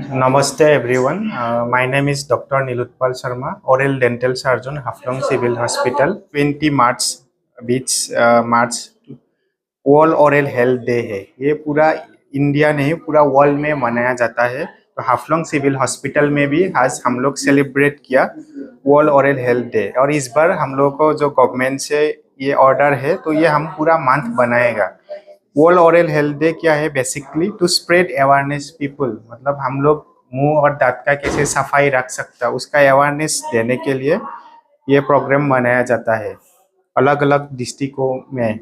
Namaste everyone. My name is Dr. Nilutpal Sharma, oral dental surgeon, Haflong Civil Hospital. 20 March March world oral health day है। ये पूरा India नहीं पूरा world में मनाया जाता है। तो हाफलोंग सिविल हॉस्पिटल में भी आज हम लोग सेलिब्रेट किया वर्ल्ड ओरल हेल्थ डे। और इस बार हम लोग को जो गवर्नमेंट से ये ऑर्डर है तो ये हम पूरा मंथ बनाएगा। वर्ल्ड ओरल हेल्थ डे क्या है? Basically to spread awareness people, मतलब हम लोग मुंह और दांत का कैसे सफाई रख सकता है उसका अवेयरनेस देने के लिए ये प्रोग्राम मनाया जाता है अलग अलग डिस्ट्रिक्टों में।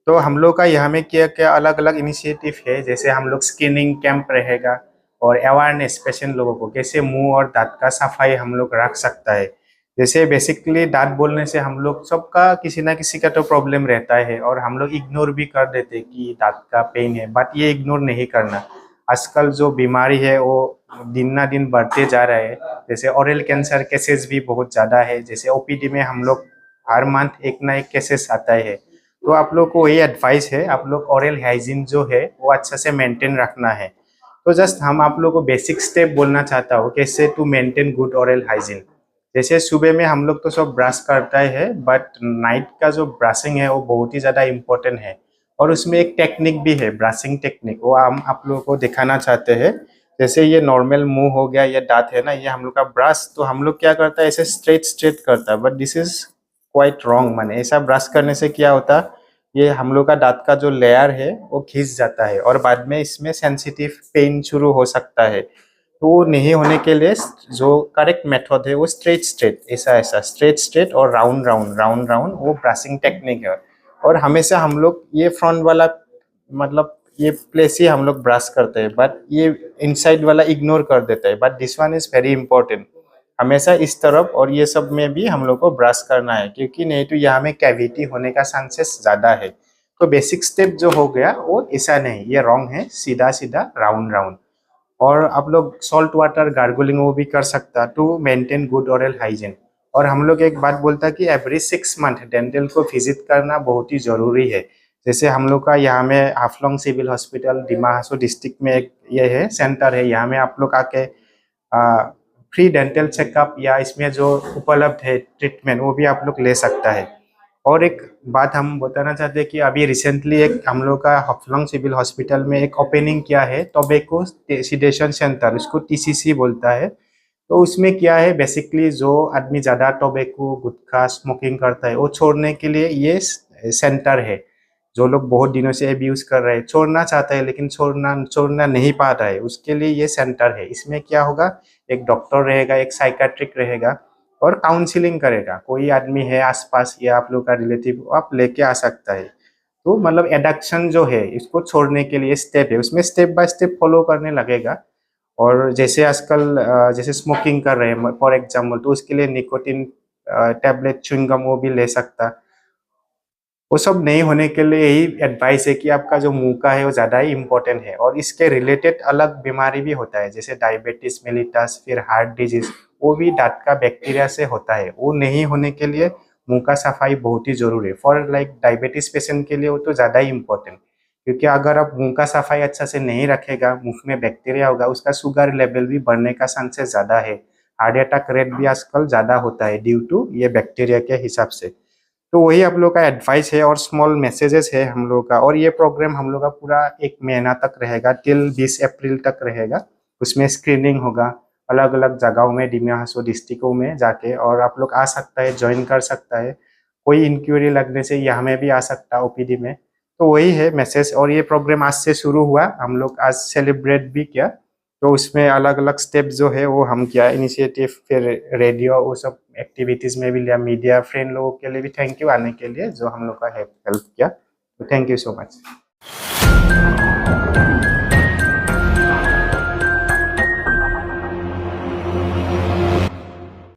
तो हम लोग का यहाँ में क्या क्या अलग अलग इनिशिएटिव है, जैसे हम लोग स्क्रीनिंग कैंप रहेगा और अवेयरनेस पेशेंट लोगों को कैसे मुंह और दांत का सफाई हम लोग रख सकता है। जैसे बेसिकली दांत बोलने से हम लोग सबका किसी ना किसी का तो प्रॉब्लम रहता है और हम लोग इग्नोर भी कर देते कि दांत का पेन है, बट ये इग्नोर नहीं करना। आजकल जो बीमारी है वो दिन ना दिन बढ़ते जा रहा है। जैसे ओरल कैंसर केसेस भी बहुत ज़्यादा है। जैसे ओपीडी में हम लोग हर मंथ एक ना एक केसेस आता है। तो आप लोग को ये एडवाइस है, आप लोग ओरल हाइजीन जो है वो अच्छा से मेंटेन रखना है। तो जस्ट हम आप लोग को बेसिक स्टेप बोलना चाहता हूँ कैसे to maintain good oral hygiene. जैसे सुबह में हम लोग तो सब ब्रश करता है, बट नाइट का जो ब्रशिंग है वो बहुत ही ज़्यादा इम्पोर्टेंट है। और उसमें एक टेक्निक भी है, ब्रशिंग टेक्निक, वो हम आप लोगों को दिखाना चाहते हैं। जैसे ये नॉर्मल मुंह हो गया, ये दांत है ना, ये हम लोग का ब्रश, तो हम लोग क्या करता है ऐसे स्ट्रेट स्ट्रेट करता है, but this is quite wrong. माने ऐसा ब्रश करने से क्या होता है, ये हम लोग का दांत का जो लेयर है वो खिंच जाता है और बाद में इसमें सेंसिटिव पेन शुरू हो सकता है। तो वो नहीं होने के लिए जो करेक्ट मेथड है वो स्ट्रेट स्ट्रेट, ऐसा ऐसा स्ट्रेट स्ट्रेट और राउंड राउंड राउंड राउंड, वो ब्रशिंग टेक्निक है। और हमेशा हम लोग ये फ्रंट वाला, मतलब ये प्लेस ही हम लोग ब्रश करते हैं, बट ये इनसाइड वाला इग्नोर कर देते हैं। But this one is very important, हमेशा इस तरफ और ये सब में भी हम लोग को ब्रश करना है, क्योंकि नहीं तो यहाँ में कैविटी होने का चांसेस ज़्यादा है। तो बेसिक स्टेप जो हो गया वो ऐसा नहीं, ये रॉन्ग है, सीधा सीधा राउंड राउंड। और आप लोग सॉल्ट वाटर गार्गलिंग वो भी कर सकता to maintain good oral hygiene. और हम लोग एक बात बोलता कि एवरी 6 मंथ डेंटल को विजिट करना बहुत ही ज़रूरी है। जैसे हम लोग का यहाँ में हाफलोंग सिविल हॉस्पिटल डिमा हासो डिस्ट्रिक्ट में एक ये है सेंटर है, यहाँ में आप लोग आके फ्री डेंटल चेकअप या इसमें जो उपलब्ध है ट्रीटमेंट वो भी आप लोग ले सकता है। और एक बात हम बताना चाहते हैं कि अभी रिसेंटली एक हम लोग का हाफलोंग सिविल हॉस्पिटल में एक ओपनिंग किया है टोबैको सिडेशन सेंटर, उसको टीसीसी बोलता है। तो उसमें क्या है, बेसिकली जो आदमी ज़्यादा टोबैको गुटखा स्मोकिंग करता है वो छोड़ने के लिए ये सेंटर है। जो लोग बहुत दिनों से अब्यूज कर रहे हैं, छोड़ना चाहता है लेकिन छोड़ना नहीं पा रहा है, उसके लिए ये सेंटर है। इसमें क्या होगा, एक डॉक्टर रहेगा, एक साइकेट्रिक रहेगा और काउंसलिंग करेगा। कोई आदमी है आसपास या आप लोग का रिलेटिव, आप लेके आ सकता है। तो मतलब एडक्शन जो है इसको छोड़ने के लिए स्टेप है, उसमें स्टेप बाय स्टेप फॉलो करने लगेगा। और जैसे आजकल जैसे स्मोकिंग कर रहे हैं फॉर एग्जाम्पल, तो उसके लिए निकोटिन टैबलेट च्युइंगम वो भी ले सकता। वो सब नहीं होने के लिए यही एडवाइस है कि आपका जो मुंह का है वो ज़्यादा ही इम्पोर्टेंट है। और इसके रिलेटेड अलग बीमारी भी होता है, जैसे डायबिटीज मेलिटस, फिर हार्ट डिजीज, वो भी दांत का बैक्टीरिया से होता है। वो नहीं होने के लिए मुंह का सफाई बहुत ही जरूरी है। फॉर लाइक डायबिटीज पेशेंट के लिए वो तो ज़्यादा ही इम्पोर्टेंट, क्योंकि अगर आप मुंह का सफाई अच्छा से नहीं रखेगा, मुंह में बैक्टीरिया होगा, उसका शुगर लेवल भी बढ़ने का चांसेस ज़्यादा है। हार्ट अटैक रेट भी आजकल ज़्यादा होता है ड्यू टू ये बैक्टीरिया के हिसाब से। तो वही आप लोग का एडवाइस है और स्मॉल मैसेजेस है हम लोग का। और ये प्रोग्राम हम लोग का पूरा 1 महीना तक रहेगा, टिल 20 अप्रैल तक रहेगा। उसमें स्क्रीनिंग होगा अलग अलग जगहों में, डिमिया हासो डिस्ट्रिक्टों में जाके, और आप लोग आ सकता है, ज्वाइन कर सकता है। कोई इंक्वायरी लगने से यहाँ में भी आ सकता है ओपीडी में। तो वही है मैसेज। और ये प्रोग्राम आज से शुरू हुआ, हम लोग आज सेलिब्रेट भी किया। तो उसमें अलग अलग स्टेप जो है वो हम किया इनिशिएटिव, फिर रेडियो वो सब एक्टिविटीज़ में भी लिया। मीडिया फ्रेंड लोगों के लिए भी थैंक यू आने के लिए, जो हम लोग का हेल्प किया। तो थैंक यू सो मच।